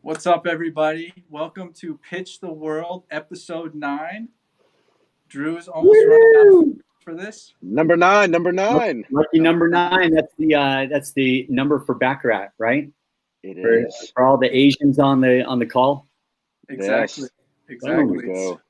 What's up, everybody? Welcome to Pitch the World, episode 9. Drew's almost running out of for this. Number nine. Lucky number 9. That's the number for Baccarat, right? It For, is. for all the Asians on the call. Exactly. Yes. Exactly. There we go.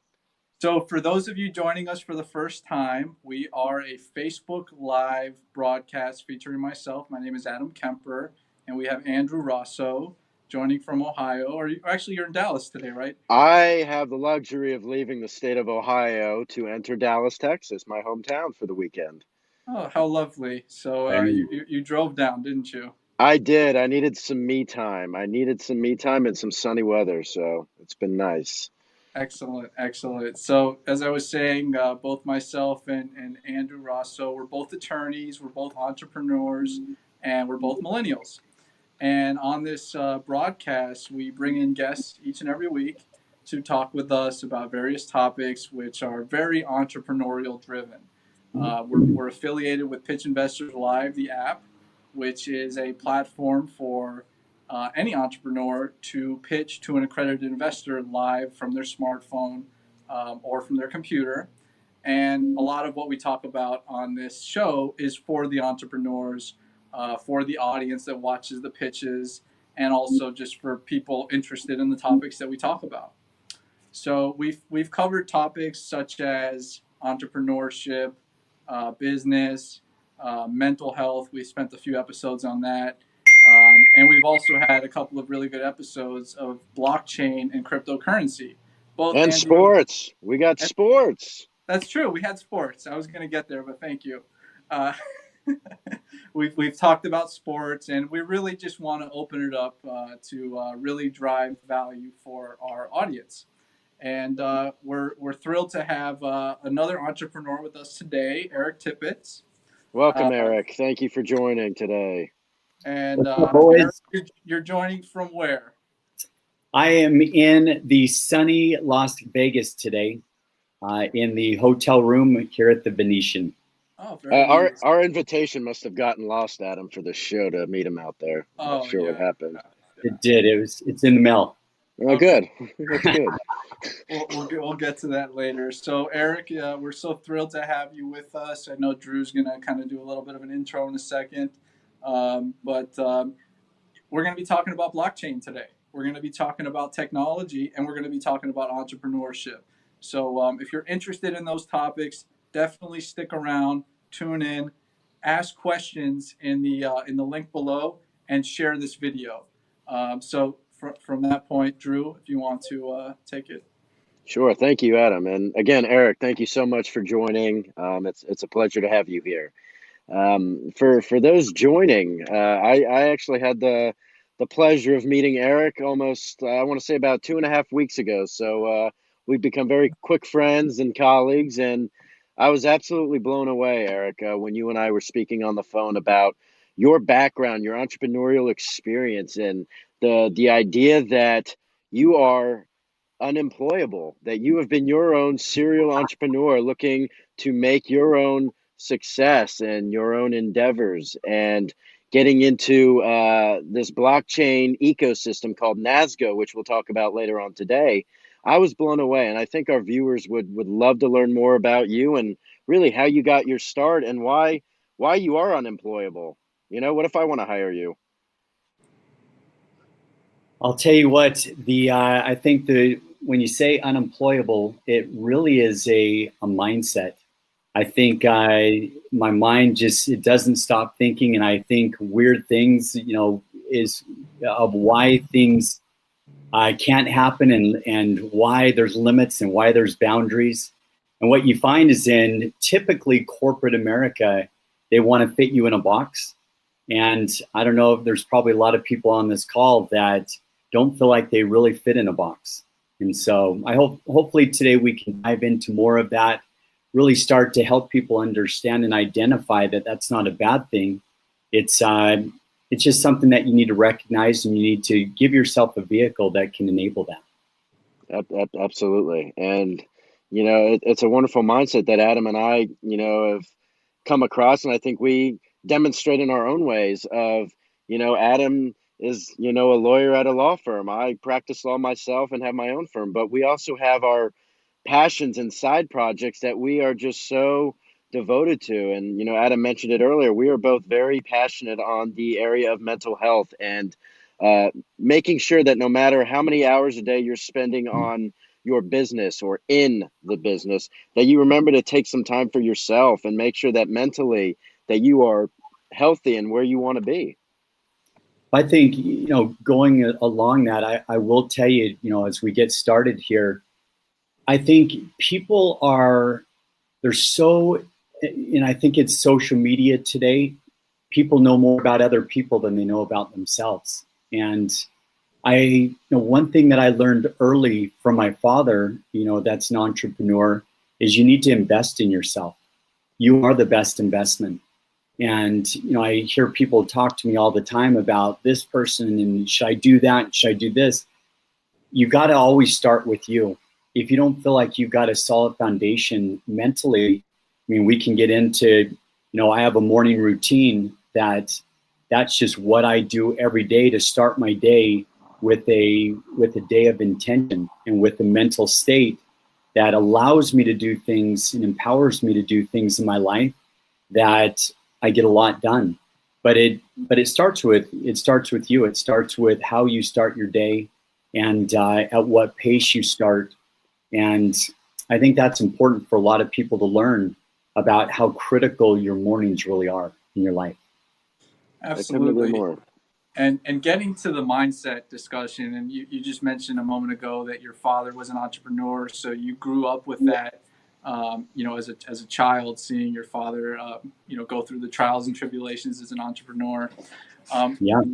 So, for those of you joining us for the first time, we are a Facebook Live broadcast featuring myself. My name is Adam Kemper, and we have Andrew Rosso joining from Ohio. You're in Dallas today, right? I have the luxury of leaving the state of Ohio to enter Dallas, Texas, my hometown, for the weekend. Oh, how lovely! So you drove down, didn't you? I did. I needed some me time. And some sunny weather, so it's been nice. Excellent. So, as I was saying, both myself and Andrew Rosso, we're both attorneys, we're both entrepreneurs, and we're both millennials. And on this broadcast, we bring in guests each and every week to talk with us about various topics which are very entrepreneurial driven. We're affiliated with Pitch Investors Live, the app, which is a platform for any entrepreneur to pitch to an accredited investor live from their smartphone or from their computer. And a lot of what we talk about on this show is for the entrepreneurs, for the audience that watches the pitches, and also just for people interested in the topics that we talk about. So we've covered topics such as entrepreneurship, business, mental health. We spent a few episodes on that. And we've also had a couple of really good episodes of blockchain and cryptocurrency. And sports. We got sports. That's true. We had sports. I was going to get there, but thank you. We've talked about sports, and we really just want to open it up to really drive value for our audience. And we're thrilled to have another entrepreneur with us today, Eric Tippetts. Welcome, Eric. Thank you for joining today. And Eric, you're joining from where? I am in the sunny Las Vegas today, in the hotel room here at the Venetian. Oh, very nice. Our invitation must have gotten lost, Adam, for this show to meet him out there. Not sure what happened. Yeah. It did. It's in the mail. Oh, okay. Good. That's good. We'll get to that later. So, Eric, we're so thrilled to have you with us. I know Drew's going to kind of do a little bit of an intro in a second. But we're going to be talking about blockchain today. We're going to be talking about technology, and we're going to be talking about entrepreneurship. So if you're interested in those topics, definitely stick around, tune in, ask questions in the link below, and share this video. So from that point, Drew, if you want to take it. Sure. Thank you, Adam. And again, Eric, thank you so much for joining. It's a pleasure to have you here. For those joining, I actually had the pleasure of meeting Eric almost, I want to say about 2.5 weeks ago. So we've become very quick friends and colleagues, and I was absolutely blown away, Eric, when you and I were speaking on the phone about your background, your entrepreneurial experience, and the idea that you are unemployable, that you have been your own serial entrepreneur looking to make your own success and your own endeavors, and getting into this blockchain ecosystem called NASGO, which we'll talk about later on today. I was blown away, and I think our viewers would love to learn more about you and really how you got your start and why you are unemployable. You know, what if I want to hire you? I'll tell you what, I think when you say unemployable, it really is a mindset. I think my mind it doesn't stop thinking, and I think weird things, is of why things can't happen, and why there's limits and why there's boundaries. And what you find is in typically corporate America, they want to fit you in a box. And I don't know if there's probably a lot of people on this call that don't feel like they really fit in a box. And so I hopefully today we can dive into more of that, really start to help people understand and identify that that's not a bad thing. It's just something that you need to recognize, and you need to give yourself a vehicle that can enable that. Absolutely. And, it's a wonderful mindset that Adam and I, have come across. And I think we demonstrate in our own ways of, Adam is, a lawyer at a law firm. I practice law myself and have my own firm, but we also have our passions and side projects that we are just so devoted to. And, Adam mentioned it earlier. We are both very passionate on the area of mental health and making sure that no matter how many hours a day you're spending on your business or in the business, that you remember to take some time for yourself and make sure that mentally that you are healthy and where you want to be. I think, going along that, I will tell you, as we get started here, I think people they're so, and I think it's social media today, people know more about other people than they know about themselves. And one thing that I learned early from my father, that's an entrepreneur, is you need to invest in yourself. You are the best investment. And, I hear people talk to me all the time about this person and should I do that? Should I do this? You got to always start with you. If you don't feel like you've got a solid foundation mentally, we can get into, I have a morning routine that's just what I do every day to start my day with a day of intention and with a mental state that allows me to do things and empowers me to do things in my life that I get a lot done. But it starts with you. It starts with how you start your day and at what pace you start. And I think that's important for a lot of people to learn about how critical your mornings really are in your life. Absolutely. And getting to the mindset discussion, and you just mentioned a moment ago that your father was an entrepreneur, so you grew up with that, as a child, seeing your father, go through the trials and tribulations as an entrepreneur.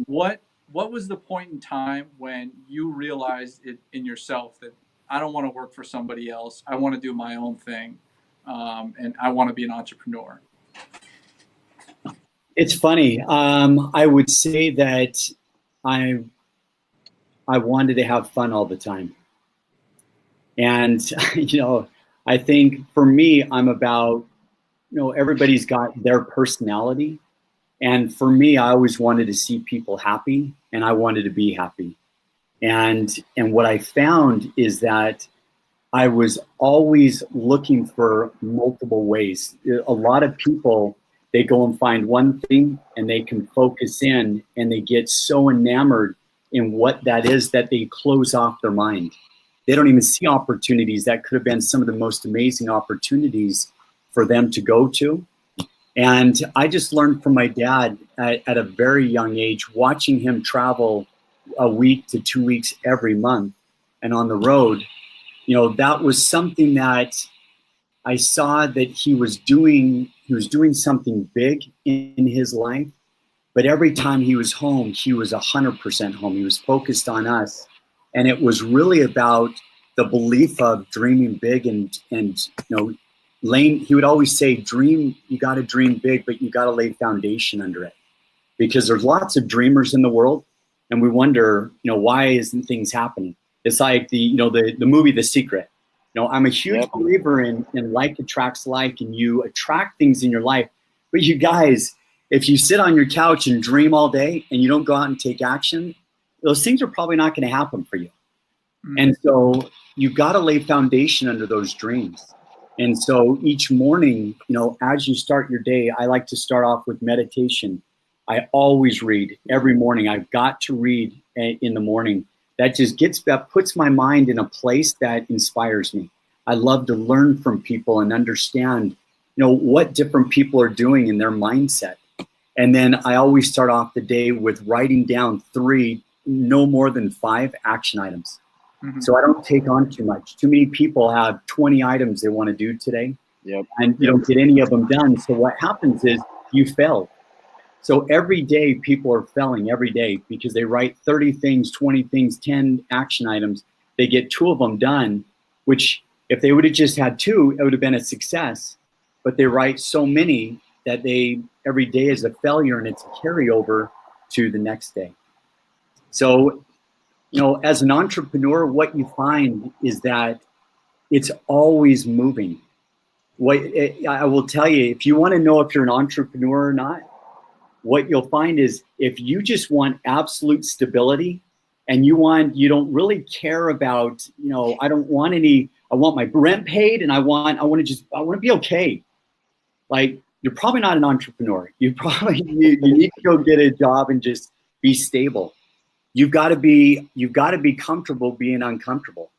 What was the point in time when you realized it in yourself that I don't want to work for somebody else, I want to do my own thing, and I want to be an entrepreneur? It's funny. I would say that I wanted to have fun all the time. And, I think for me, I'm about, everybody's got their personality. And for me, I always wanted to see people happy and I wanted to be happy. And what I found is that I was always looking for multiple ways. A lot of people, they go and find one thing and they can focus in and they get so enamored in what that is that they close off their mind. They don't even see opportunities that could have been some of the most amazing opportunities for them to go to. And I just learned from my dad at a very young age, watching him travel a week to 2 weeks every month and on the road, that was something that I saw that he was doing something big in his life, but every time he was home, he was 100% home. He was focused on us. And it was really about the belief of dreaming big and he would always say, you got to dream big, but you got to lay foundation under it, because there's lots of dreamers in the world. And we wonder, why isn't things happening? It's like the movie, The Secret. I'm a huge believer in like attracts like, and you attract things in your life. But you guys, if you sit on your couch and dream all day and you don't go out and take action, those things are probably not going to happen for you. Mm-hmm. And so you've got to lay foundation under those dreams. And so each morning, as you start your day, I like to start off with meditation. I always read every morning. I've got to read in the morning. That puts my mind in a place that inspires me. I love to learn from people and understand, what different people are doing in their mindset. And then I always start off the day with writing down 3, no more than 5 action items. Mm-hmm. So I don't take on too much. Too many people have 20 items they want to do today. And you don't get any of them done. So what happens is you fail. So every day people are failing every day because they write 30 things, 20 things, 10 action items. They get 2 of them done, which if they would have just had 2, it would have been a success. But they write so many that every day is a failure, and it's a carryover to the next day. So, as an entrepreneur, what you find is that it's always moving. I will tell you, if you want to know if you're an entrepreneur or not, what you'll find is if you just want absolute stability and you don't really care about, I want my rent paid and I want to be okay. Like, you're probably not an entrepreneur. You need to go get a job and just be stable. You've got to be comfortable being uncomfortable.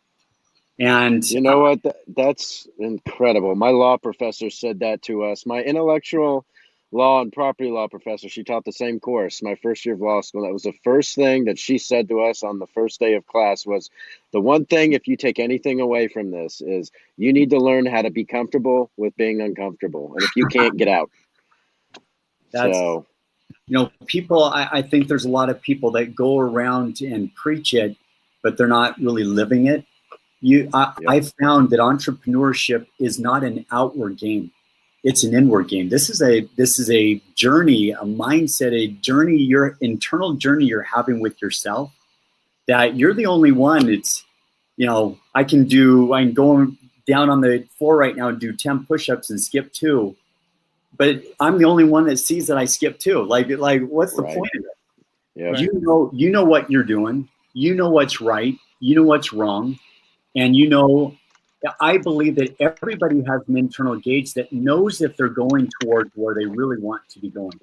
And you know what? That's incredible. My law professor said that to us. My intellectual law and property law professor, she taught the same course my first year of law school. That was the first thing that she said to us on the first day of class was, the one thing, if you take anything away from this, is you need to learn how to be comfortable with being uncomfortable. And if you can't, get out. So, people, I think there's a lot of people that go around and preach it, but they're not really living it. I found that entrepreneurship is not an outward game. It's an inward game. This is a journey, a mindset, a journey, your internal journey you're having with yourself, that you're the only one. It's, I can go down on the floor right now and do 10 push-ups and skip 2, but I'm the only one that sees that I skip 2. Like what's the point of it? Yeah. You know what you're doing. You know what's right. You know what's wrong. And I believe that everybody has an internal gauge that knows if they're going towards where they really want to be going.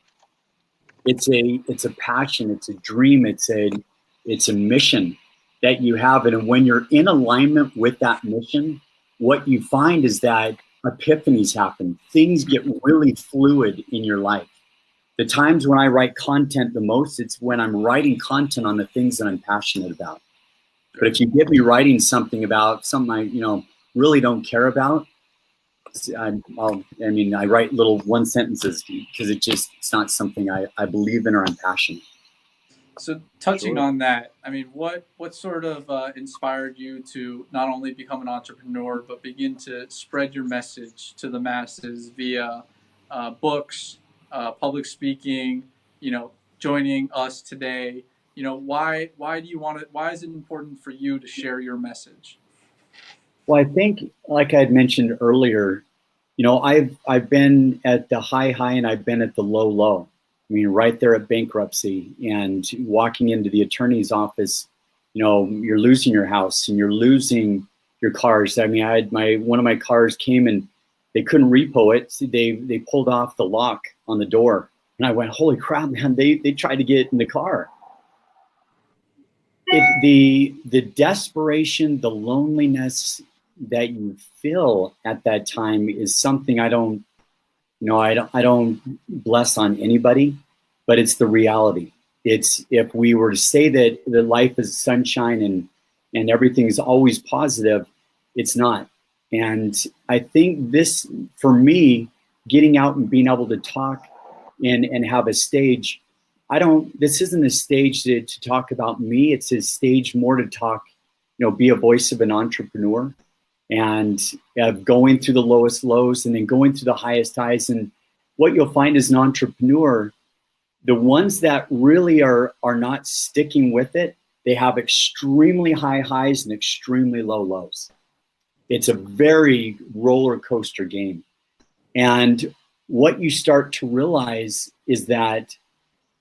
It's a passion, it's a dream, it's a mission that you have. And when you're in alignment with that mission, what you find is that epiphanies happen. Things get really fluid in your life. The times when I write content the most, it's when I'm writing content on the things that I'm passionate about. But if you get me writing something about something I, really don't care about, I write little one sentences because it's not something I believe in or I'm passionate. So touching on that, what sort of inspired you to not only become an entrepreneur, but begin to spread your message to the masses via books, public speaking, joining us today? Why is it important for you to share your message? Well, I think, like I had mentioned earlier, I've been at the high and I've been at the low. Right there at bankruptcy and walking into the attorney's office, you're losing your house and you're losing your cars. I had one of my cars came and they couldn't repo it. So they pulled off the lock on the door. And I went, holy crap, man, they tried to get in the car. The desperation, the loneliness that you feel at that time is something I don't bless on anybody, but it's the reality. It's, if we were to say that the life is sunshine and everything is always positive, it's not. And I think this, for me, getting out and being able to talk and have a stage, this isn't a stage to talk about me. It's a stage more to talk, be a voice of an entrepreneur and going through the lowest lows and then going through the highest highs. And what you'll find as an entrepreneur, the ones that really are not sticking with it, they have extremely high highs and extremely low lows. It's a very roller coaster game. And what you start to realize is that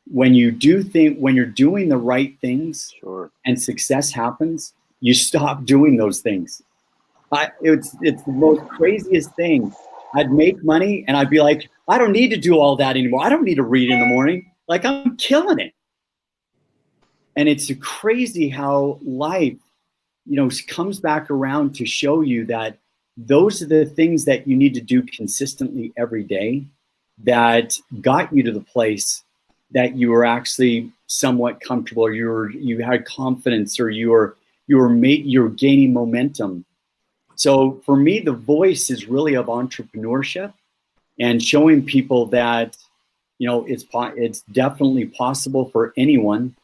when you're doing the right things, sure, and success happens, you stop doing those things. It's the most craziest thing. I'd make money and I'd be like, I don't need to do all that anymore. I don't need to read in the morning. Like, I'm killing it. And it's crazy how life, comes back around to show you that those are the things that you need to do consistently every day that got you to the place that you were actually somewhat comfortable, or you had confidence, or you're gaining momentum. So for me, the voice is really of entrepreneurship and showing people that, it's definitely possible for anyone.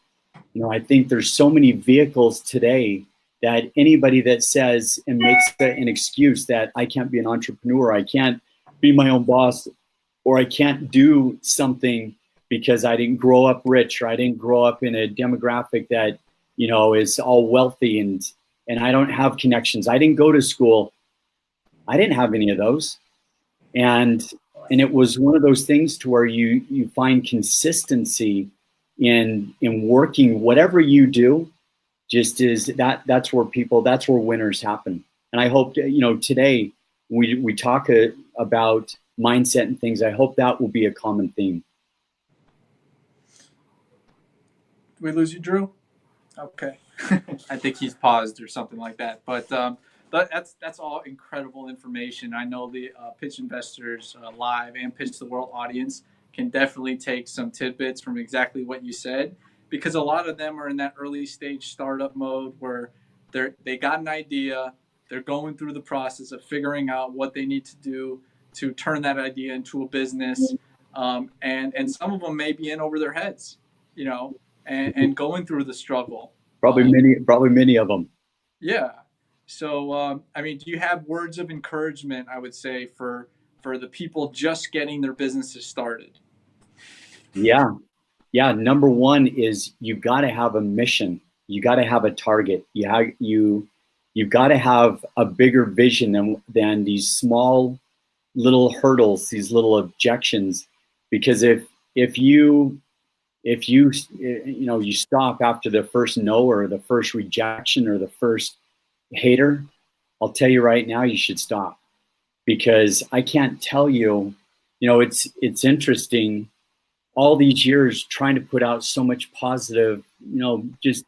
I think there's so many vehicles today that anybody that says and makes an excuse that I can't be an entrepreneur, I can't be my own boss, or I can't do something because I didn't grow up rich, or I didn't grow up in a demographic that, is all wealthy and I don't have connections. I didn't go to school. I didn't have any of those. And And it was one of those things to where you find consistency in working whatever you do. Just is that's where winners happen. And I hope, today we talk about mindset and things. I hope that will be a common theme. Did we lose you, Drew? Okay. I think he's paused or something like that. But that's all incredible information. I know the Pitch Investors Live and Pitch the World audience can definitely take some tidbits from exactly what you said, because a lot of them are in that early stage startup mode where they got an idea, they're going through the process of figuring out what they need to do to turn that idea into a business, and some of them may be in over their heads, and going through the struggle. Probably many of them. Yeah. So, do you have words of encouragement, I would say, for the people just getting their businesses started? Yeah. Number one is you've got to have a mission. You got to have a target. You've got to have a bigger vision than these small little hurdles, these little objections. Because if you stop after the first no or the first rejection or the first hater, I'll tell you right now, you should stop. Because I can't tell you, it's interesting, all these years trying to put out so much positive, just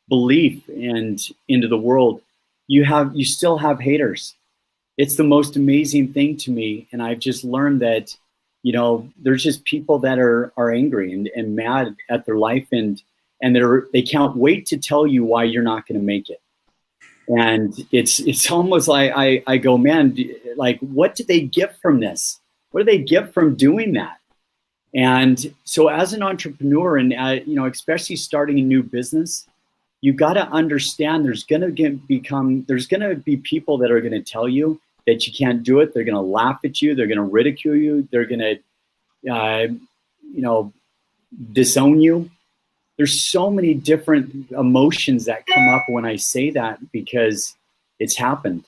belief and into the world, you still have haters. It's the most amazing thing to me. And I've just learned that, there's just people that are angry and mad at their life, and they can't wait to tell you why you're not going to make it. And it's almost like I go, man, like, what do they get from this? What do they get from doing that? And so as an entrepreneur and, especially starting a new business, you've got to understand there's going to be people that are going to tell you that you can't do it. They're going to laugh at you. They're going to ridicule you. They're going to, disown you. There's so many different emotions that come up when I say that, because it's happened.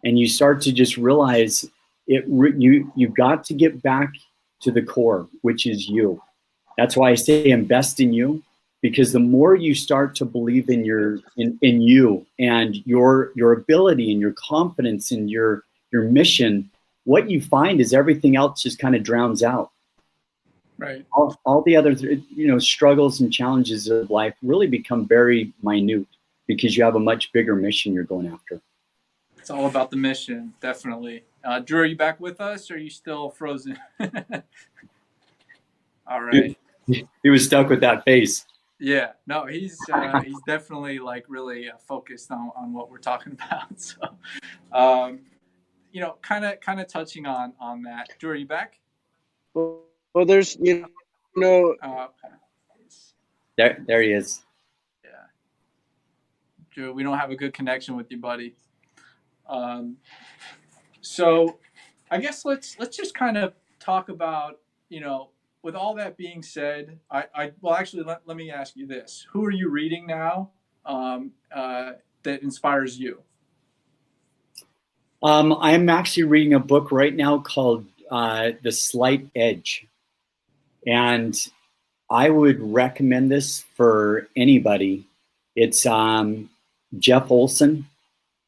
And you start to just realize you've got to get back to the core, which is you. That's why I say invest in you, because the more you start to believe in you and your ability and your confidence in your mission, what you find is everything else just kind of drowns out. Right. All the other, struggles and challenges of life really become very minute, because you have a much bigger mission you're going after. It's all about the mission, definitely. Drew, are you back with us, or are you still frozen? All right. He was stuck with that face. Yeah, no, he's definitely really focused on what we're talking about. So, kind of touching on that. Drew, are you back? Well, there's, Okay. There he is. Yeah. Drew, we don't have a good connection with you, buddy. So I guess let's just kind of talk about, with all that being said, let me ask you this. Who are you reading now that inspires you? I'm actually reading a book right now called The Slight Edge. And I would recommend this for anybody. It's Jeff Olson.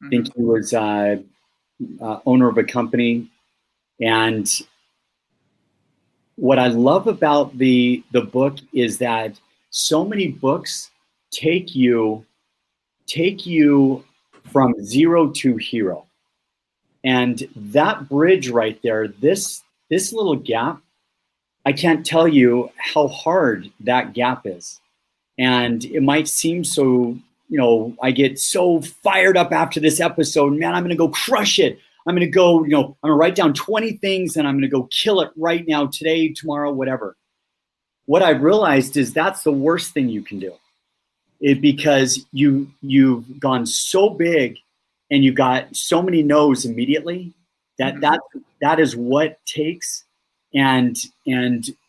I think he was owner of a company. And what I love about the book is that so many books take you from zero to hero. And that bridge right there, this little gap, I can't tell you how hard that gap is. And it might seem so, I get so fired up after this episode, man, I'm going to go crush it. I'm going to go, I'm going to write down 20 things and I'm going to go kill it right now, today, tomorrow, whatever. What I've realized is that's the worst thing you can do. Because you've gone so big and you got so many no's immediately that is what takes and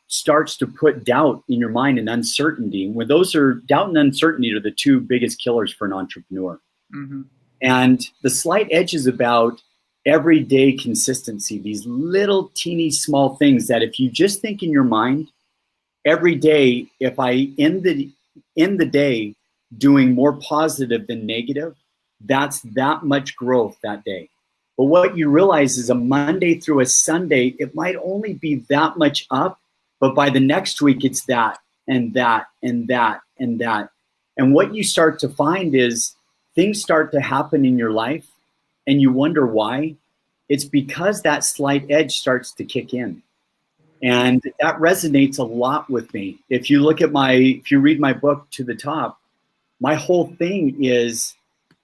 starts to put doubt in your mind and uncertainty. When doubt and uncertainty are the two biggest killers for an entrepreneur. Mm-hmm. And The Slight Edge is about everyday consistency, these little teeny small things that if you just think in your mind every day, if I end the day doing more positive than negative, that's that much growth that day. But what you realize is a Monday through a Sunday, it might only be that much up, but by the next week, it's that and that and that and that. And what you start to find is things start to happen in your life and you wonder why. It's because that slight edge starts to kick in. And that resonates a lot with me. If you read my book to the top, my whole thing is,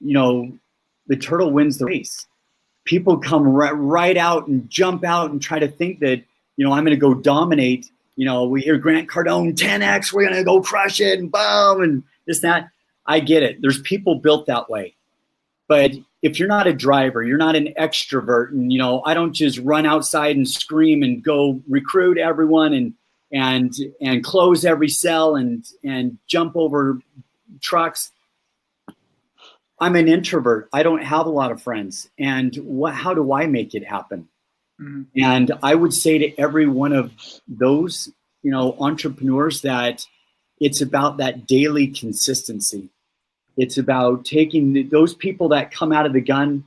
the turtle wins the race. People come right out and jump out and try to think that, I'm going to go dominate. We hear Grant Cardone 10X, we're going to go crush it and boom and this, that. I get it. There's people built that way. But if you're not a driver, you're not an extrovert, and I don't just run outside and scream and go recruit everyone and close every cell and jump over trucks. I'm an introvert. I don't have a lot of friends. And how do I make it happen? Mm-hmm. And I would say to every one of those, entrepreneurs that it's about that daily consistency. It's about taking those people that come out of the gun,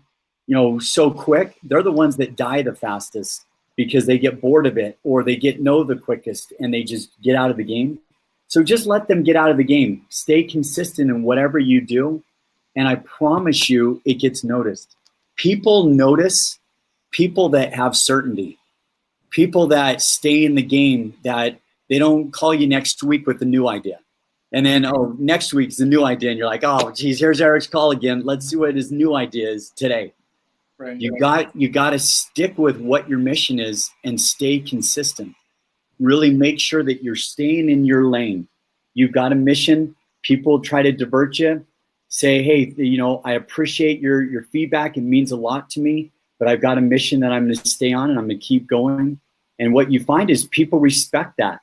so quick. They're the ones that die the fastest because they get bored of it or they get the quickest and they just get out of the game. So just let them get out of the game. Stay consistent in whatever you do. And I promise you, it gets noticed. People notice people that have certainty, people that stay in the game, that they don't call you next week with a new idea. And then, next week's a new idea. And you're like, oh, geez, here's Eric's call again. Let's see what his new idea is today. Right. You got to stick with what your mission is and stay consistent. Really make sure that you're staying in your lane. You've got a mission. People try to divert you. Say, hey, I appreciate your feedback. It means a lot to me, but I've got a mission that I'm going to stay on and I'm going to keep going. And what you find is people respect that.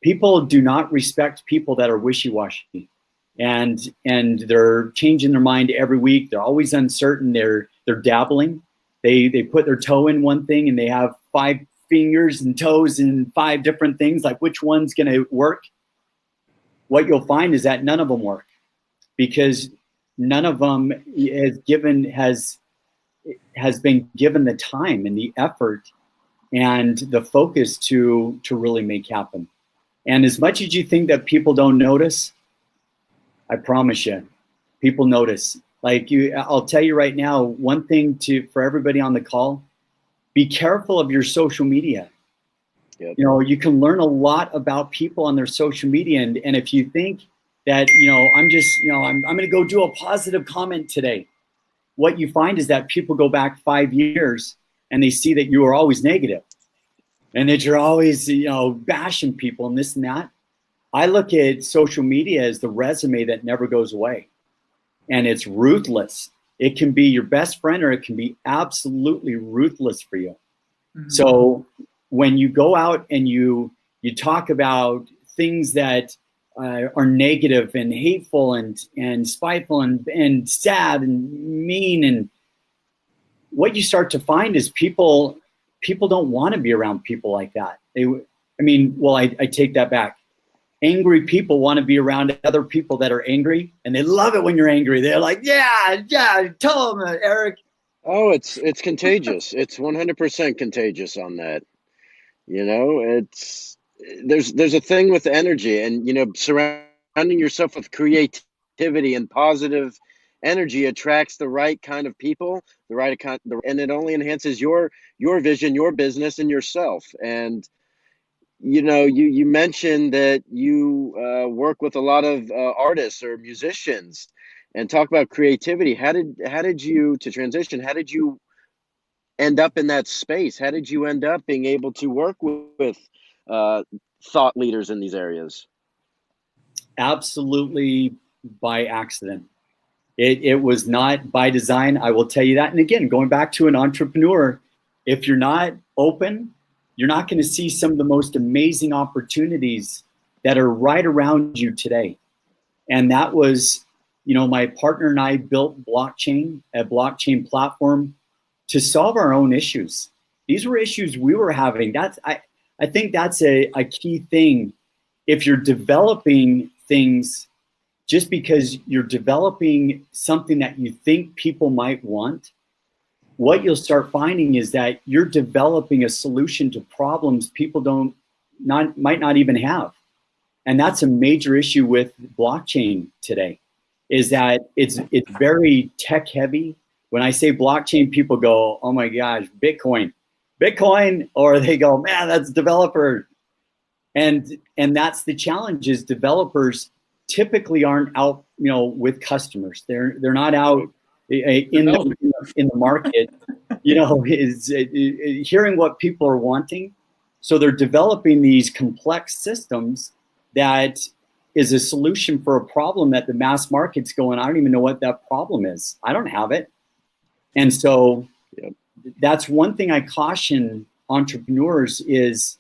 People do not respect people that are wishy-washy and they're changing their mind every week. They're always uncertain. They're dabbling. They put their toe in one thing and they have 5 fingers and toes in 5 different things. Like, which one's going to work? What you'll find is that none of them work, because none of them has been given the time and the effort and the focus to really make happen. And as much as you think that people don't notice, I promise you, people notice. I'll tell you right now, one thing for everybody on the call, be careful of your social media. Yep. You can learn a lot about people on their social media. And if you think that, I'm going to go do a positive comment today, what you find is that people go back 5 years and they see that you are always negative and that you're always, bashing people and this and that. I look at social media as the resume that never goes away, and it's ruthless. It can be your best friend or it can be absolutely ruthless for you. Mm-hmm. So when you go out and you talk about things that are negative and hateful and spiteful and sad and mean, and what you start to find is people don't want to be around people like that. I take that back. Angry people want to be around other people that are angry, and they love it when you're angry. They're like, yeah, tell them, Eric. Oh, it's contagious. It's 100% contagious on that. There's a thing with energy, and surrounding yourself with creativity and positive energy attracts the right kind of people, and it only enhances your vision, your business, and yourself. And you mentioned that you work with a lot of artists or musicians, and talk about creativity. How did you end up in that space? How did you end up being able to work with thought leaders in these areas? Absolutely by accident. It was not by design, I will tell you that. And again, going back to an entrepreneur, if you're not open, you're not going to see some of the most amazing opportunities that are right around you today. And that was, my partner and I built a blockchain platform to solve our own issues. These were issues we were having. I think that's a key thing. If you're developing things just because you're developing something that you think people might want, what you'll start finding is that you're developing a solution to problems people might not even have. And that's a major issue with blockchain today, is that it's very tech heavy. When I say blockchain, people go, oh my gosh, Bitcoin, or they go, man, that's developer. And that's the challenge, is developers typically aren't out, with customers. They're not out in the market, is hearing what people are wanting. So they're developing these complex systems that is a solution for a problem that the mass market's going, I don't even know what that problem is. I don't have it. And so that's one thing I caution entrepreneurs is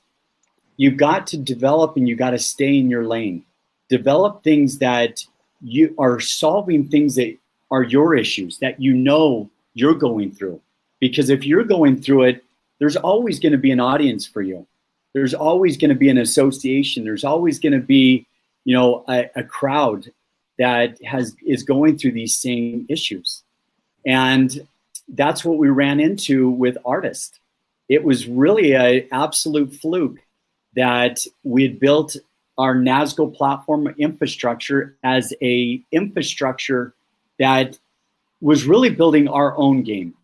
you've got to develop and you got to stay in your lane. Develop things that you are solving, things that are your issues that you're going through. Because if you're going through it, there's always going to be an audience for you. There's always going to be an association. There's always going to be, a crowd that is going through these same issues. And that's what we ran into with artists. It was really an absolute fluke that we had built our NASGO platform infrastructure as a infrastructure that was really building our own game.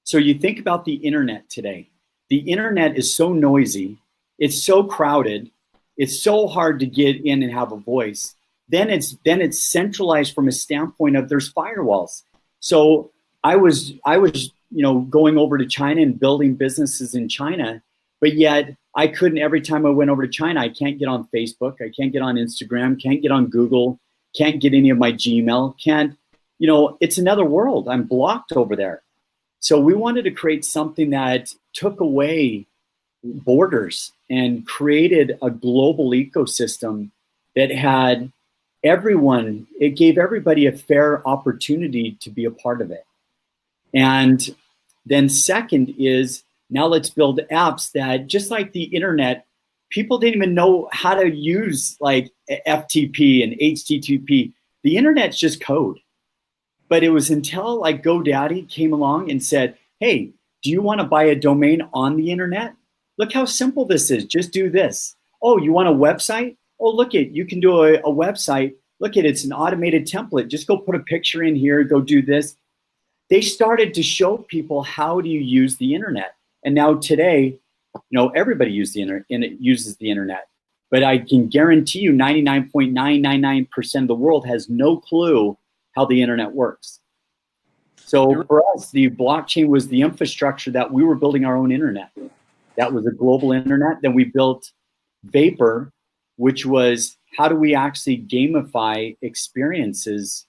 So you think about the internet today. The internet is so noisy. It's so crowded. It's so hard to get in and have a voice. Then it's centralized from a standpoint of there's firewalls. So I was going over to China and building businesses in China, but yet I couldn't. Every time I went over to China, I can't get on Facebook, I can't get on Instagram, can't get on Google, can't get any of my Gmail, it's another world. I'm blocked over there. So we wanted to create something that took away borders and created a global ecosystem that had everyone, it gave everybody a fair opportunity to be a part of it. And then second is, now let's build apps that, just like the internet, people didn't even know how to use like FTP and HTTP. The internet's just code. But it was until like GoDaddy came along and said, hey, do you want to buy a domain on the internet? Look how simple this is. Just do this. Oh, you want a website? Oh, look it. You can do a website. Look it. It's an automated template. Just go put a picture in here. Go do this. They started to show people how do you use the internet. And now today, everybody uses the internet. But I can guarantee you 99.999% of the world has no clue how the internet works. So for us, the blockchain was the infrastructure that we were building our own internet. That was a global internet. Then we built Vapor, which was how do we actually gamify experiences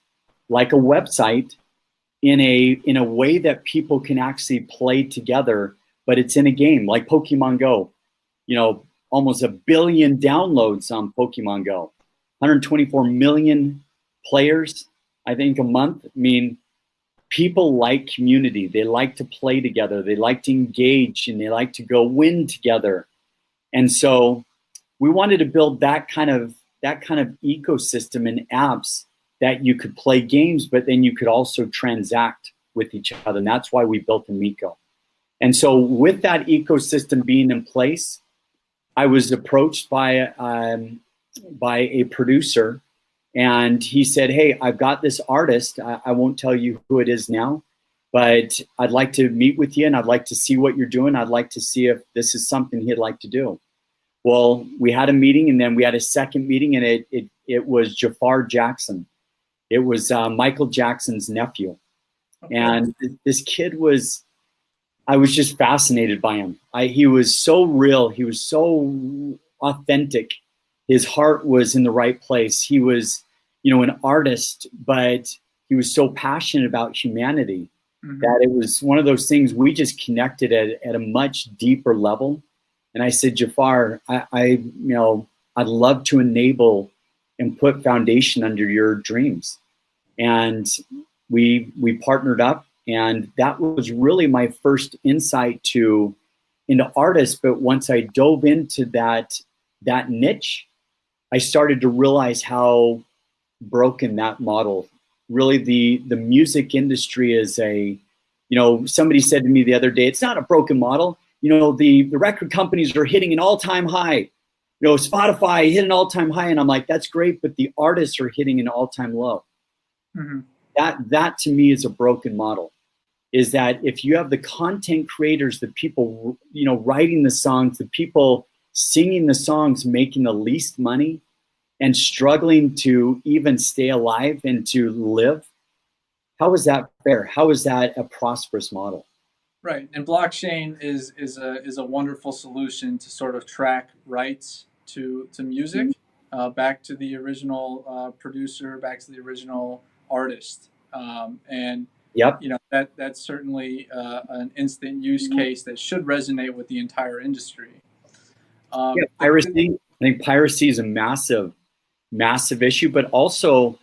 like a website in a way that people can actually play together, but it's in a game like Pokemon Go. Almost 1 billion downloads on Pokemon Go, 124 million players, I think, a month. I mean, people like community. They like to play together. They like to engage, and they like to go win together. And so we wanted to build that kind of ecosystem and apps that you could play games, but then you could also transact with each other. And that's why we built Amico. And so with that ecosystem being in place, I was approached by a producer, and he said, hey, I've got this artist. I won't tell you who it is now, but I'd like to meet with you, and I'd like to see what you're doing. I'd like to see if this is something he'd like to do. Well, we had a meeting, and then we had a second meeting, and it was Jafar Jackson. It was Michael Jackson's nephew. Okay. And this kid I was just fascinated by him. He was so real. He was so authentic. His heart was in the right place. He was, an artist, but he was so passionate about humanity that it was one of those things we just connected at a much deeper level. And I said, Jafar, I'd love to enable and put foundation under your dreams. And we partnered up. And that was really my first insight into artists. But once I dove into that niche, I started to realize how broken that model. Really, the music industry is somebody said to me the other day, it's not a broken model. The record companies are hitting an all-time high. Spotify hit an all-time high, and I'm like, that's great, but the artists are hitting an all-time low. Mm-hmm. That to me is a broken model. Is that if you have the content creators, the people, writing the songs, the people singing the songs, making the least money and struggling to even stay alive and to live, how is that fair? How is that a prosperous model? Right, and blockchain is a wonderful solution to sort of track rights to music, back to the original producer, back to the original artist, and Yep. That's certainly an instant use case that should resonate with the entire industry. Piracy. I think piracy is a massive issue, but also,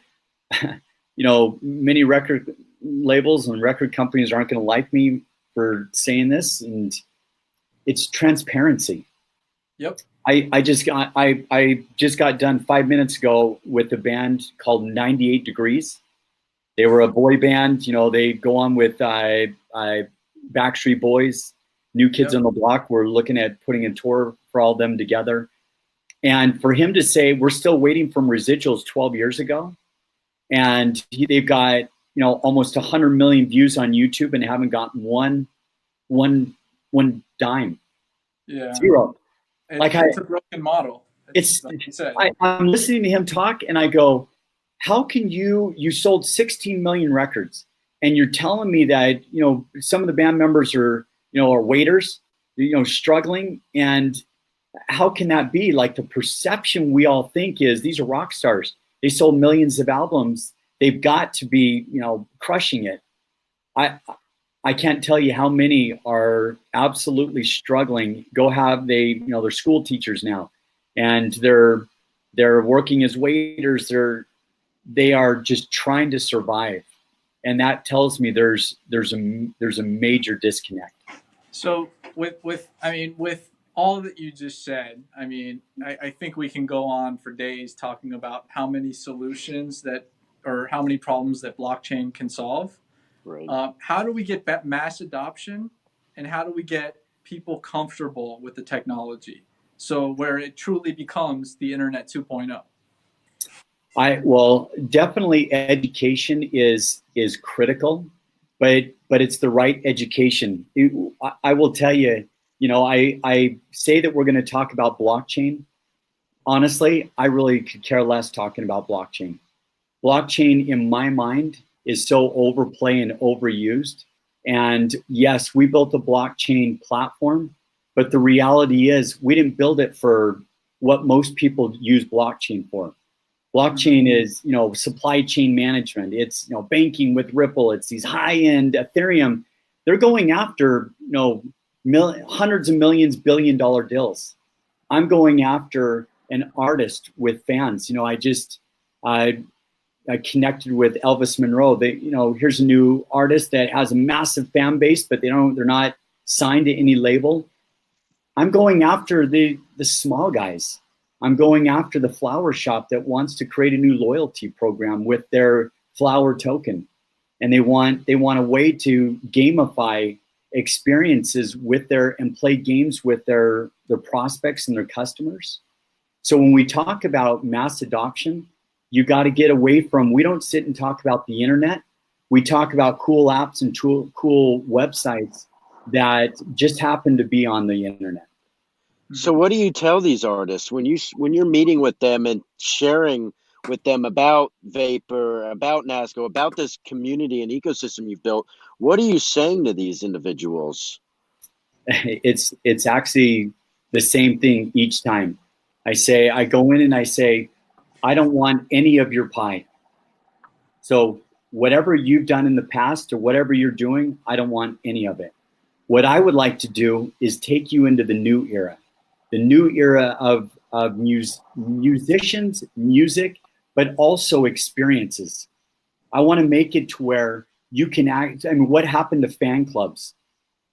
many record labels and record companies aren't going to like me for saying this, and it's transparency. Yep. I just got done 5 minutes ago with a band called 98 Degrees. They were a boy band. They go on with Backstreet Boys, New Kids on the Block. We're looking at putting a tour for all of them together. And for him to say, we're still waiting from residuals 12 years ago, and they've got almost 100 million views on YouTube and haven't gotten one dime. Yeah. Zero. It's a broken model. I'm listening to him talk, and I go, how can you sold 16 million records, and you're telling me that some of the band members are waiters, struggling, and how can that be? Like, the perception we all think is these are rock stars. They sold millions of albums. They've got to be, crushing it. I can't tell you how many are absolutely struggling. They're school teachers now, and they're working as waiters. They are just trying to survive, and that tells me there's a major disconnect. So with all that you just said, I think we can go on for days talking about how many solutions or how many problems that blockchain can solve. Right. How do we get mass adoption, and how do we get people comfortable with the technology, so where it truly becomes the Internet 2.0? Well, definitely education is critical, but it's the right education. I will tell you, I say that we're going to talk about blockchain. Honestly, I really could care less talking about blockchain. Blockchain, in my mind, is so overplayed and overused. And yes, we built a blockchain platform, but the reality is we didn't build it for what most people use blockchain for. Blockchain is, supply chain management. It's, banking with Ripple. It's these high-end Ethereum. They're going after, hundreds of millions, billion-dollar deals. I'm going after an artist with fans. I connected with Elvis Monroe. Here's a new artist that has a massive fan base, but they're not signed to any label. I'm going after the small guys. I'm going after the flower shop that wants to create a new loyalty program with their flower token, and they want a way to gamify experiences with and play games with their prospects and their customers. So when we talk about mass adoption, you got to get away from, we don't sit and talk about the internet. We talk about cool apps and cool websites that just happen to be on the internet. So what do you tell these artists when you're meeting with them and sharing with them about Vapor, about NASGO, about this community and ecosystem you've built? What are you saying to these individuals? It's actually the same thing each time. I go in and I say, I don't want any of your pie. So whatever you've done in the past or whatever you're doing, I don't want any of it. What I would like to do is take you into the new era of musicians, music, but also experiences. I want to make it to where you can act. I mean, what happened to fan clubs?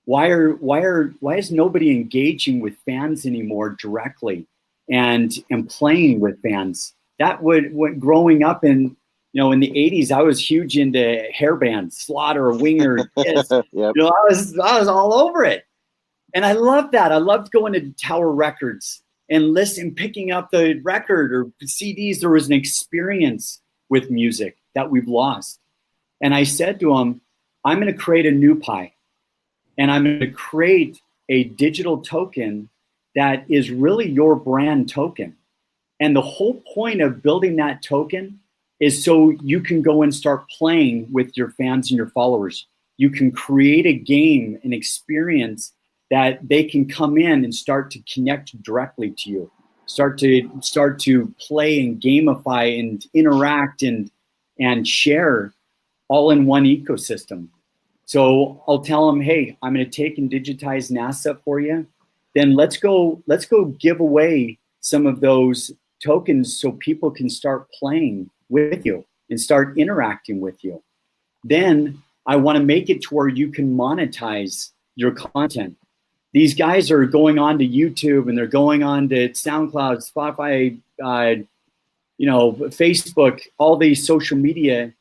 Why is nobody engaging with fans anymore directly and playing with fans? That would growing up in in the 80s, I was huge into hair bands, Slaughter, Winger, Kiss. Yep. I was all over it. And I loved that. I loved going to Tower Records and picking up the record or CDs. There was an experience with music that we've lost. And I said to him, I'm going to create a new pie. And I'm going to create a digital token that is really your brand token. And the whole point of building that token is so you can go and start playing with your fans and your followers. You can create a game, an experience that they can come in and start to connect directly to you, start to play and gamify and interact and share all in one ecosystem. So I'll tell them, hey, I'm going to take and digitize NASA for you. Then let's go give away some of those tokens so people can start playing with you and start interacting with you. Then I want to make it to where you can monetize your content. These guys are going on to YouTube and they're going on to SoundCloud, Spotify, Facebook, all these social media,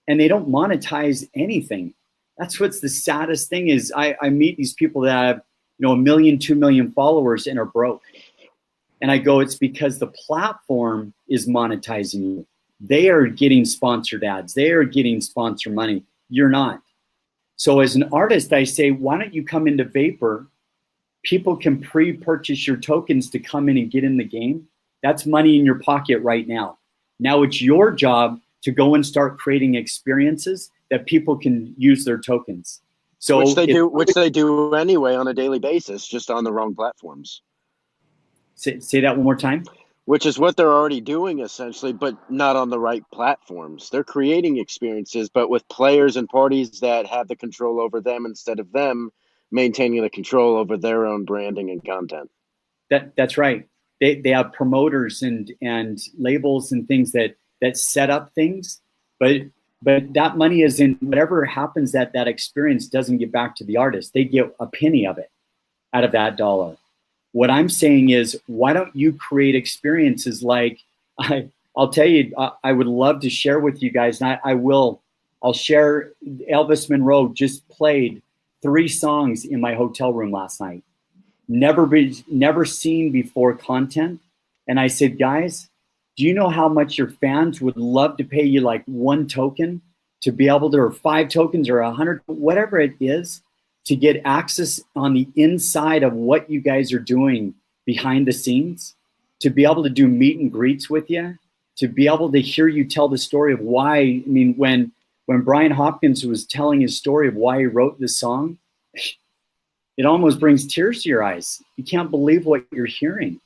and they don't monetize anything. That's what's the saddest thing is I meet these people that have 1 million, 2 million followers and are broke. And I go, it's because the platform is monetizing you. They are getting sponsored ads. They are getting sponsor money. You're not. So as an artist, I say, why don't you come into Vapor? People can pre-purchase your tokens to come in and get in the game. That's money in your pocket right now. Now it's your job to go and start creating experiences that people can use their tokens. So which they do anyway on a daily basis, just on the wrong platforms. Say that one more time. Which is what they're already doing essentially, but not on the right platforms. They're creating experiences, but with players and parties that have the control over them instead of them maintaining the control over their own branding and content. That's right. They have promoters and labels and things that set up things, but that money is in whatever happens that experience doesn't get back to the artist. They get a penny of it out of that dollar. What I'm saying is, why don't you create experiences like, I'll tell you, I would love to share with you guys, and I'll share. Elvis Monroe just played 3 songs in my hotel room last night. Never seen before content. And I said, guys, do you know how much your fans would love to pay you like 1 token to be able to, or 5 tokens or 100, whatever it is, to get access on the inside of what you guys are doing behind the scenes, to be able to do meet and greets with you, to be able to hear you tell the story of why. I mean, when Brian Hopkins was telling his story of why he wrote this song, it almost brings tears to your eyes. You can't believe what you're hearing.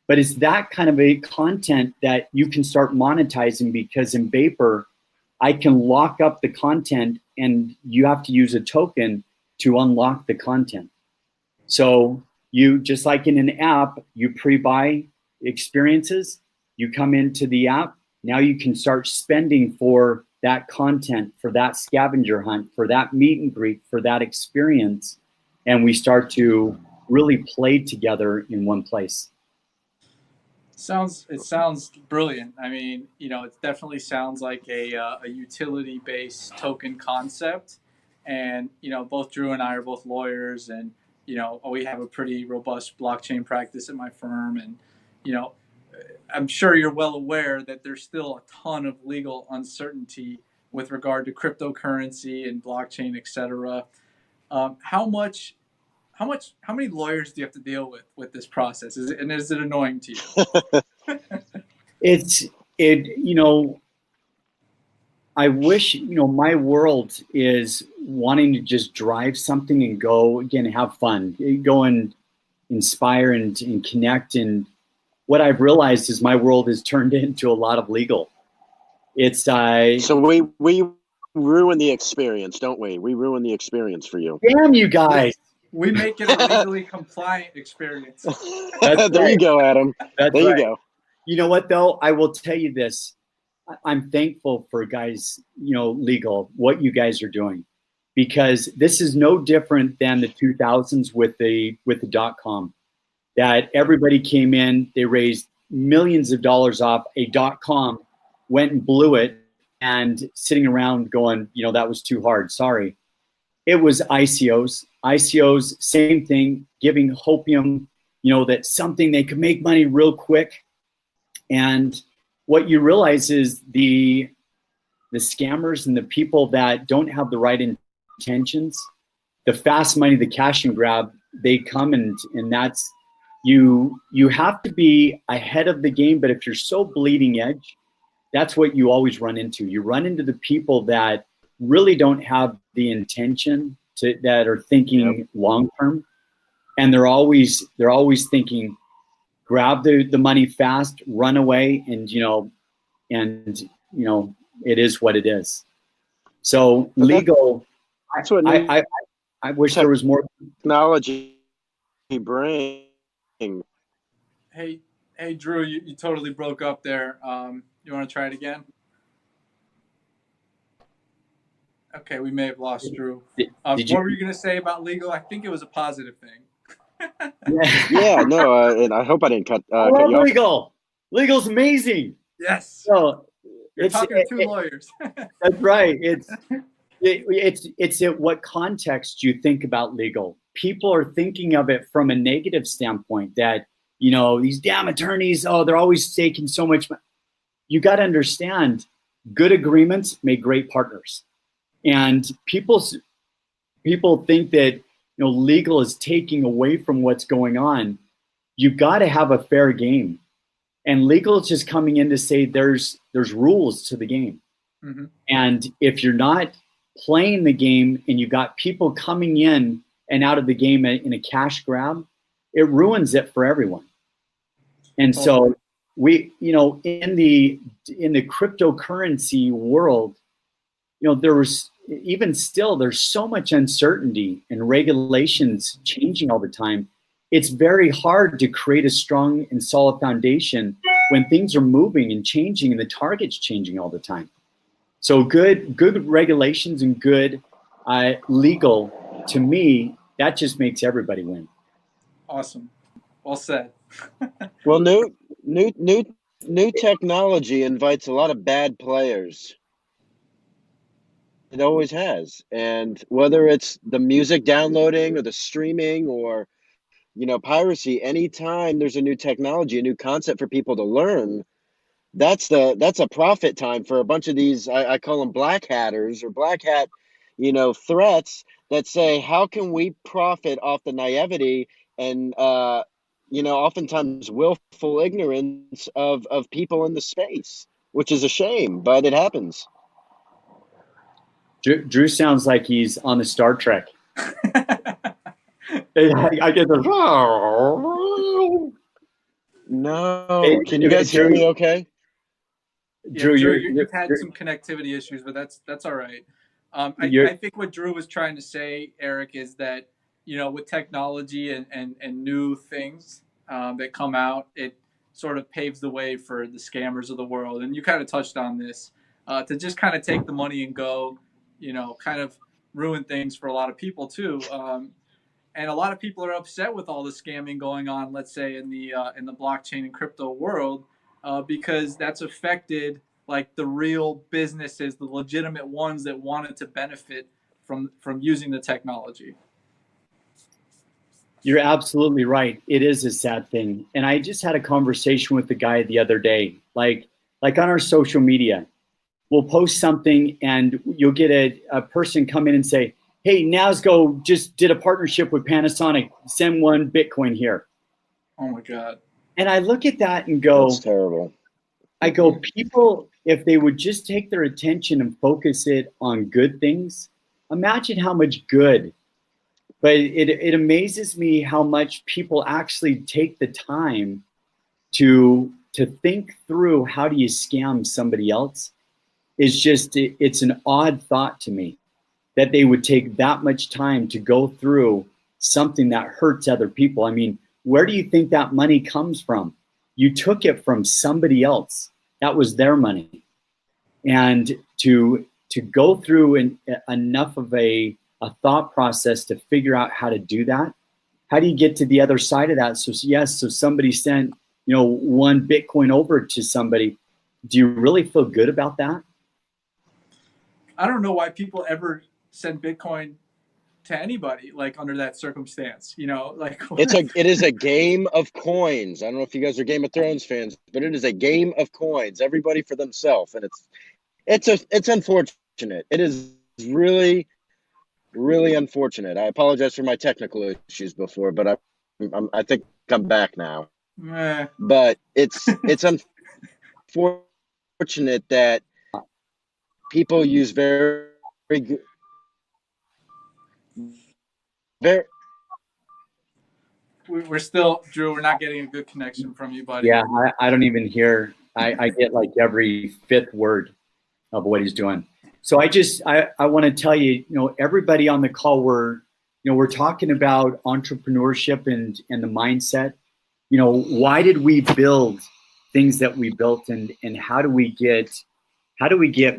But it's that kind of a content that you can start monetizing, because in Vapor, I can lock up the content and you have to use a token to unlock the content. So you, just like in an app, you pre-buy experiences, you come into the app, now you can start spending for that content, for that scavenger hunt, for that meet and greet, for that experience. And we start to really play together in one place. It sounds brilliant. I mean, it definitely sounds like a utility-based token concept. And, both Drew and I are both lawyers, and, we have a pretty robust blockchain practice at my firm. And, I'm sure you're well aware that there's still a ton of legal uncertainty with regard to cryptocurrency and blockchain, et cetera. How many lawyers do you have to deal with this process? Is it annoying to you? I wish, my world is wanting to just drive something and go, again, have fun, go and inspire and connect. And what I've realized is my world has turned into a lot of legal. It's so we ruin the experience, don't we? We ruin the experience for you. Damn you guys. We make it a legally compliant experience. There you go, Adam. That's there right. You go. You know what, though? I will tell you this. I'm thankful for guys, legal, what you guys are doing, because this is no different than the 2000s with the .com, that everybody came in, they raised millions of dollars off a .com, went and blew it, and sitting around going, that was too hard. Sorry. It was ICOs. ICOs, same thing, giving hopium, that something they could make money real quick. And what you realize is the scammers and the people that don't have the right intentions, the fast money, the cash and grab, they come and that's, you have to be ahead of the game. But if you're so bleeding edge, that's what you always run into. You run into the people that really don't have the intention that are thinking long term, and they're always thinking, grab the money fast, run away, and it is what it is. So legal, that's what I wish there was more technology bring. Hey, Drew, you totally broke up there. You want to try it again? Okay, we may have lost Drew. What were you going to say about legal? I think it was a positive thing. Yeah, no, and I hope I didn't cut you off. Legal. Legal's amazing. Yes. So you're talking to two lawyers. That's right. It's at what context you think about legal. People are thinking of it from a negative standpoint, that these damn attorneys, they're always taking so much money. You got to understand, good agreements make great partners. And people think that legal is taking away from what's going on. You've got to have a fair game, and legal is just coming in to say there's rules to the game. Mm-hmm. And if you're not playing the game and you've got people coming in and out of the game in a cash grab, it ruins it for everyone. And so we, in the cryptocurrency world, there's so much uncertainty and regulations changing all the time. It's very hard to create a strong and solid foundation when things are moving and changing and the target's changing all the time. So good regulations and good legal, to me, that just makes everybody win. Awesome. Well said. Well, new technology invites a lot of bad players. It always has. And whether it's the music downloading or the streaming or, piracy, anytime there's a new technology, a new concept for people to learn, that's a profit time for a bunch of these, I call them black hatters or black hat, threats that say, how can we profit off the naivety and, oftentimes willful ignorance of people in the space, which is a shame, but it happens. Drew sounds like he's on the Star Trek. I get the. No, can you guys hear me? Okay. Drew, you've had some connectivity issues, but that's all right. I think what Drew was trying to say, Eric, is that with technology and new things that come out, it sort of paves the way for the scammers of the world. And you kind of touched on this, to just kind of take the money and go. Kind of ruin things for a lot of people too. And a lot of people are upset with all the scamming going on, let's say in the blockchain and crypto world, because that's affected like the real businesses, the legitimate ones that wanted to benefit from using the technology. You're absolutely right. It is a sad thing. And I just had a conversation with the guy the other day, like on our social media. We'll post something and you'll get a person come in and say, hey, NASGO just did a partnership with Panasonic. Send 1 Bitcoin here. Oh my God. And I look at that and go, that's terrible. I go, people, if they would just take their attention and focus it on good things, imagine how much good. But it amazes me how much people actually take the time to think through how do you scam somebody else. It's an odd thought to me that they would take that much time to go through something that hurts other people. I mean, where do you think that money comes from? You took it from somebody else. That was their money. and to go through enough of a thought process to figure out how to do that. How do you get to the other side of that? So yes, so somebody sent, you know, 1 Bitcoin over to somebody. Do you really feel good about that? I don't know why people ever send Bitcoin to anybody, like under that circumstance, you know, like it is a game of coins. I don't know if you guys are Game of Thrones fans, but it is a game of coins, everybody for themselves. And it's unfortunate. It is really, really unfortunate. I apologize for my technical issues before, but I think I'm back now. meh. But it's unfortunate that people use very good, very. We're still, Drew, we're not getting a good connection from you, buddy. Yeah, I don't even hear. I get like every 5th word of what he's doing. So I want to tell you, you know, everybody on the call, we're talking about entrepreneurship and the mindset. You know, why did we build things that we built, and how do we get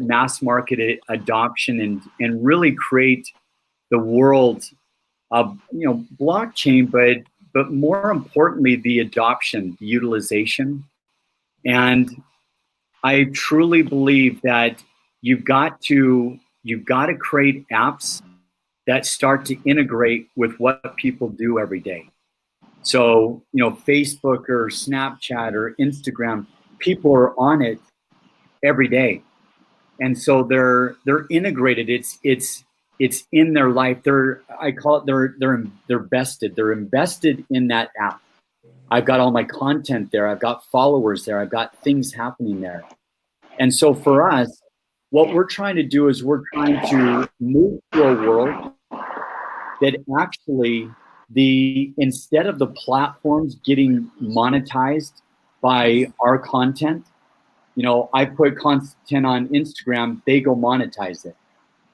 mass market adoption and really create the world of, you know, blockchain, but more importantly, the adoption, the utilization. And I truly believe that you've got to create apps that start to integrate with what people do every day. So, you know, Facebook or Snapchat or Instagram, people are on it every day. And so they're integrated. It's in their life. I call it they're vested. They're invested in that app. I've got all my content there. I've got followers there. I've got things happening there. And so for us, what we're trying to do is we're trying to move to a world that actually instead of the platforms getting monetized by our content, you know, I put content on Instagram, they go monetize it.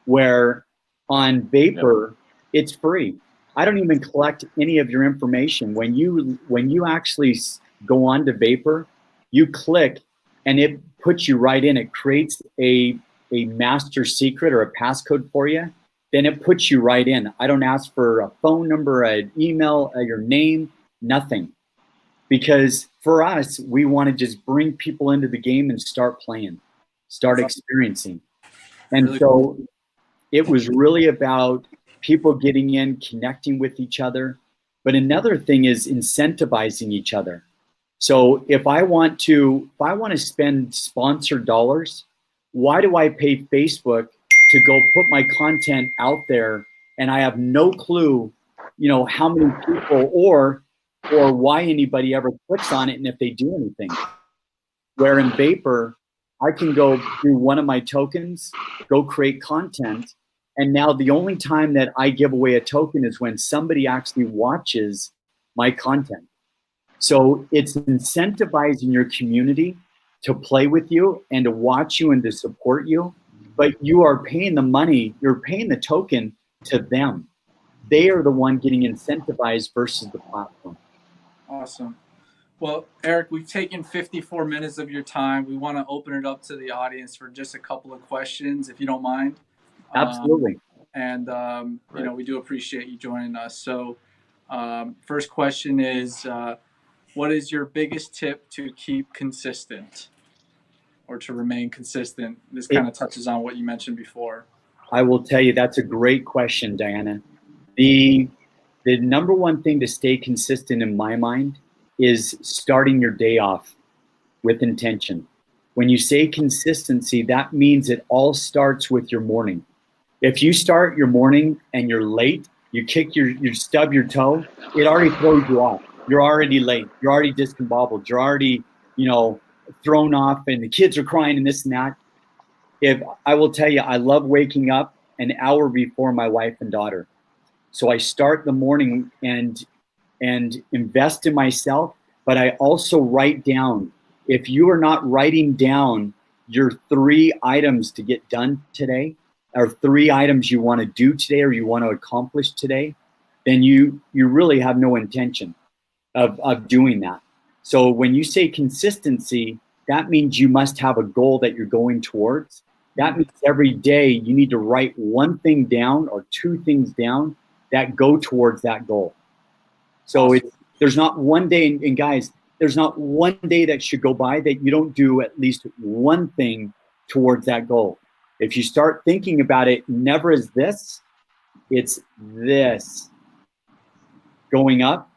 Where on Vapor, it's free. I don't even collect any of your information. When you actually go on to Vapor, you click and it puts you right in. It creates a master secret or a passcode for you. Then it puts you right in. I don't ask for a phone number, an email, your name, nothing. Because for us, we want to just bring people into the game and start playing, start experiencing. And Really so cool. it was really about people getting in, connecting with each other. But another thing is incentivizing each other. So if I want to spend sponsored dollars, why do I pay Facebook to go put my content out there and I have no clue, you know, how many people or why anybody ever clicks on it and if they do anything? Where in Vapor, I can go through one of my tokens, go create content, and now the only time that I give away a token is when somebody actually watches my content. So it's incentivizing your community to play with you and to watch you and to support you, but you are paying the money, you're paying the token to them. They are the one getting incentivized versus the platform. Awesome. Well, Eric, we've taken 54 minutes of your time. We want to open it up to the audience for just a couple of questions, if you don't mind. Absolutely. You know, we do appreciate you joining us. So first question is, what is your biggest tip to keep consistent or to remain consistent? This kind of touches on what you mentioned before. I will tell you, that's a great question, Diana. The number one thing to stay consistent in my mind is starting your day off with intention. When you say consistency, that means it all starts with your morning. If you start your morning and you're late, you stub your toe, it already throws you off. You're already late. You're already discombobbled. You're already, you know, thrown off and the kids are crying and this and that. If I will tell you, I love waking up an hour before my wife and daughter. So I start the morning and invest in myself, but I also write down. If you are not writing down your 3 items to get done today, or 3 items you want to do today or you want to accomplish today, then you really have no intention of doing that. So when you say consistency, that means you must have a goal that you're going towards. That means every day you need to write one thing down or two things down that go towards that goal. So Awesome. there's not one day, and guys, there's not one day that should go by that you don't do at least one thing towards that goal. If you start thinking about it, never as this, it's this going up.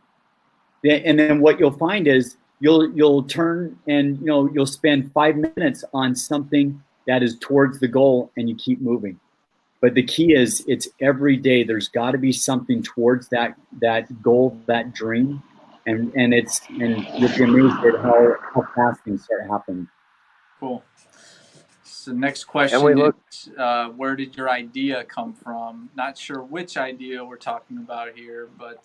And then what you'll find is you'll turn and you'll spend 5 minutes on something that is towards the goal, and you keep moving. But the key is it's every day. There's got to be something towards that goal, that dream, and you'll be amazed at how fast things start happening. Cool. So next question is, where did your idea come from? Not sure which idea we're talking about here, but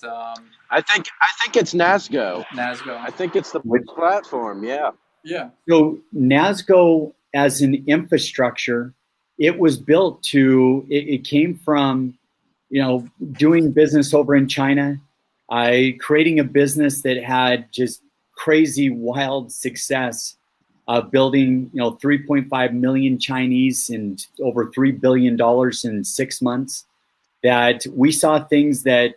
I think it's NASGO. NASGO. I think it's the platform. Yeah. Yeah. So NASGO as an infrastructure, it was built to. It came from, doing business over in China, creating a business that had just crazy, wild success. Building, 3.5 million Chinese and over $3 billion in 6 months. That we saw things that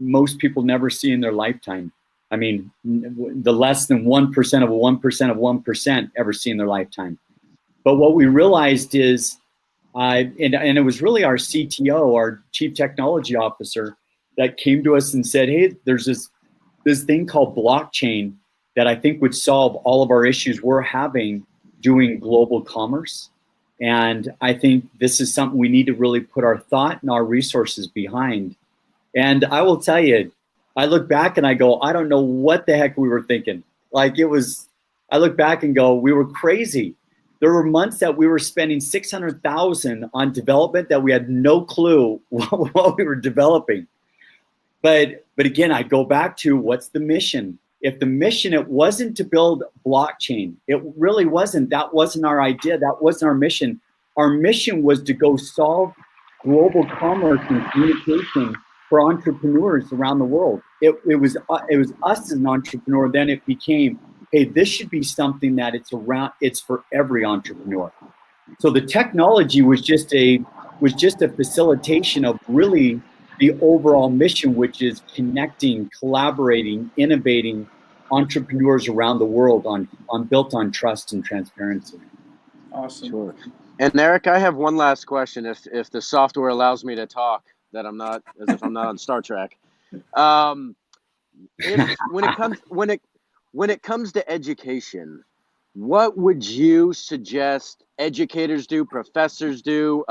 most people never see in their lifetime. I mean, the less than 1% of 1% of 1% ever see in their lifetime. But what we realized is, and it was really our CTO, our Chief Technology Officer, that came to us and said, "Hey, there's this thing called blockchain that I think would solve all of our issues we're having doing global commerce. And I think this is something we need to really put our thought and our resources behind." And I will tell you, I look back and I go, I don't know what the heck we were thinking. I look back and go, we were crazy. There were months that we were spending $600,000 on development that we had no clue what we were developing. But again, I go back to, what's the mission? If the mission, it wasn't to build blockchain. It really wasn't. That wasn't our idea. That wasn't our mission. Our mission was to go solve global commerce and communication for entrepreneurs around the world. It was us as an entrepreneur. Then it became, hey, this should be something that it's for every entrepreneur. So the technology was just a facilitation of really the overall mission, which is connecting, collaborating, innovating entrepreneurs around the world built on trust and transparency. Awesome. Sure. And Eric, I have one last question, if the software allows me to talk, that I'm not, as if I'm not on Star Trek. When it comes to education, what would you suggest educators do, professors do,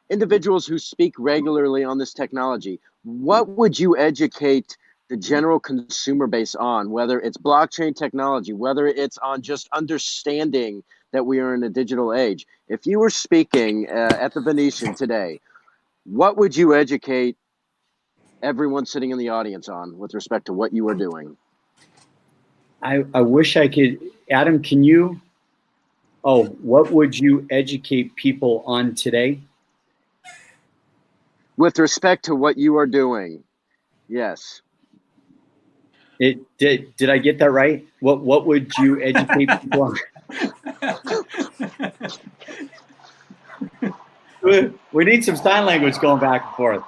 individuals who speak regularly on this technology? What would you educate the general consumer base on, whether it's blockchain technology, whether it's on just understanding that we are in a digital age? If you were speaking at the Venetian today, what would you educate everyone sitting in the audience on with respect to what you are doing? I wish I could. Adam, can you? Oh, what would you educate people on today? With respect to what you are doing, yes. Did I get that right? What would you educate people on? We need some sign language going back and forth.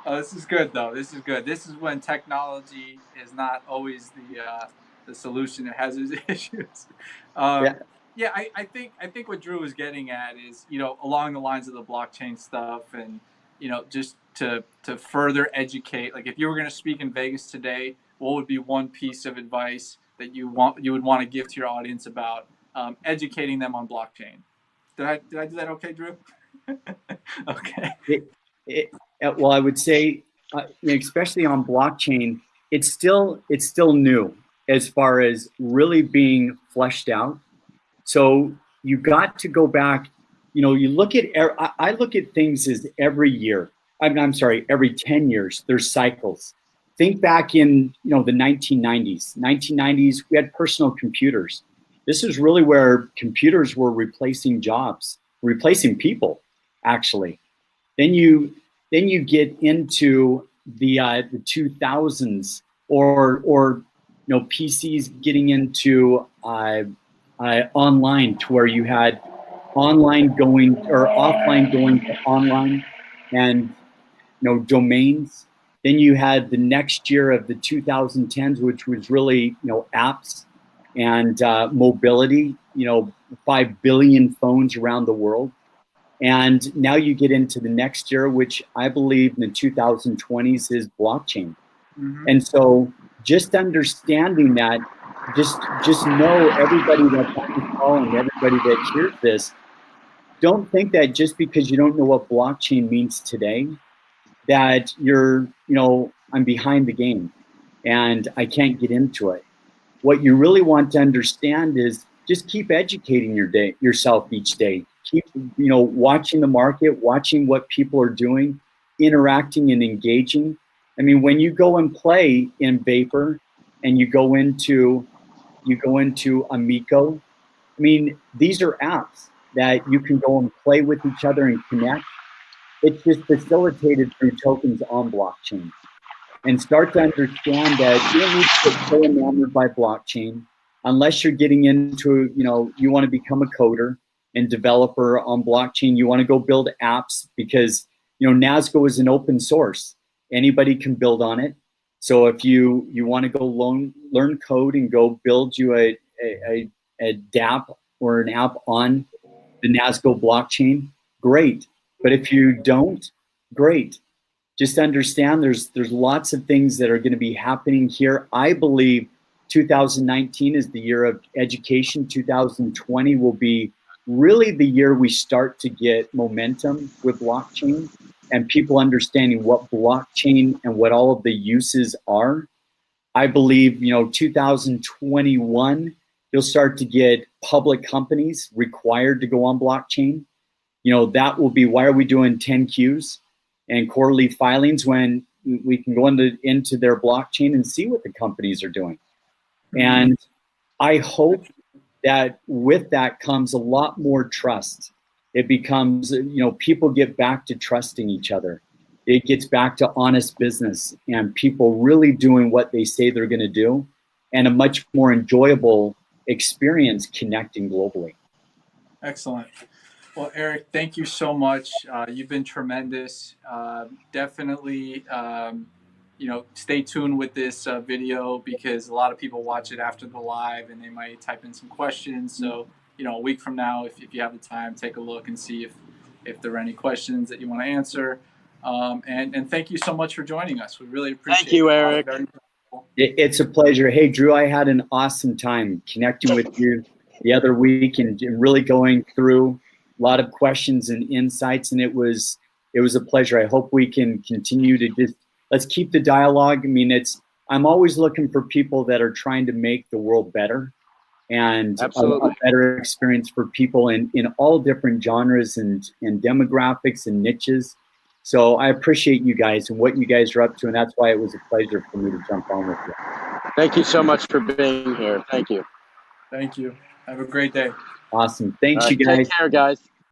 Oh, this is good though. This is good. This is when technology is not always the solution. It has its issues. Yeah, I think what Drew was getting at is, along the lines of the blockchain stuff, and just to further educate. Like, if you were going to speak in Vegas today, what would be one piece of advice that you would want to give to your audience about educating them on blockchain? Did I do that okay, Drew? Okay. Well, I would say, especially on blockchain, it's still new as far as really being fleshed out. So you got to go back. You look at. I look at things as every year. I'm sorry, every 10 years. There's cycles. Think back in the 1990s. 1990s, we had personal computers. This is really where computers were replacing jobs, replacing people, actually. Then you get into the 2000s, or PCs getting into online, to where you had online going or offline going to online, and domains. Then you had the next year of the 2010s, which was really apps and mobility. 5 billion phones around the world. And now you get into the next year, which I believe in the 2020s is blockchain. Mm-hmm. And so just understanding that, just know, everybody that's on this call and everybody that hears this, don't think that just because you don't know what blockchain means today, that you're, I'm behind the game and I can't get into it. What you really want to understand is just keep educating yourself each day. Keep, watching the market, watching what people are doing, interacting and engaging. I mean, when you go and play in Vapor and you go into Amico, I mean, these are apps that you can go and play with each other and connect. It's just facilitated through tokens on blockchain. And start to understand that you don't need to get so enamored by blockchain unless you're getting into, you want to become a coder and developer on blockchain. You want to go build apps because, NASGO is an open source. Anybody can build on it. So if you want to go learn code and go build you a dApp or an app on the NASGO blockchain, great. But if you don't, great. Just understand there's lots of things that are going to be happening here. I believe 2019 is the year of education. 2020 will be really the year we start to get momentum with blockchain and people understanding what blockchain and what all of the uses are. I believe, 2021, you'll start to get public companies required to go on blockchain. That will be, why are we doing 10Qs and quarterly filings when we can go into their blockchain and see what the companies are doing? And I hope that with that comes a lot more trust. It becomes, people get back to trusting each other. It gets back to honest business and people really doing what they say they're going to do, and a much more enjoyable experience connecting globally. Excellent. Well, Eric, thank you so much. You've been tremendous. Definitely, stay tuned with this video, because a lot of people watch it after the live and they might type in some questions. So, a week from now, if you have the time, take a look and see if there are any questions that you want to answer. And thank you so much for joining us. We really appreciate it. Thank you, Eric. It's a pleasure. Hey, Drew, I had an awesome time connecting with you the other week and really going through a lot of questions and insights, and it was a pleasure. I hope we can continue to let's keep the dialogue. I mean, I'm always looking for people that are trying to make the world better and a better experience for people in all different genres and demographics and niches. So I appreciate you guys and what you guys are up to, and that's why it was a pleasure for me to jump on with you. Thank you so much for being here. Thank you. Thank you. Have a great day. Awesome. Thanks, you guys. Take care, guys.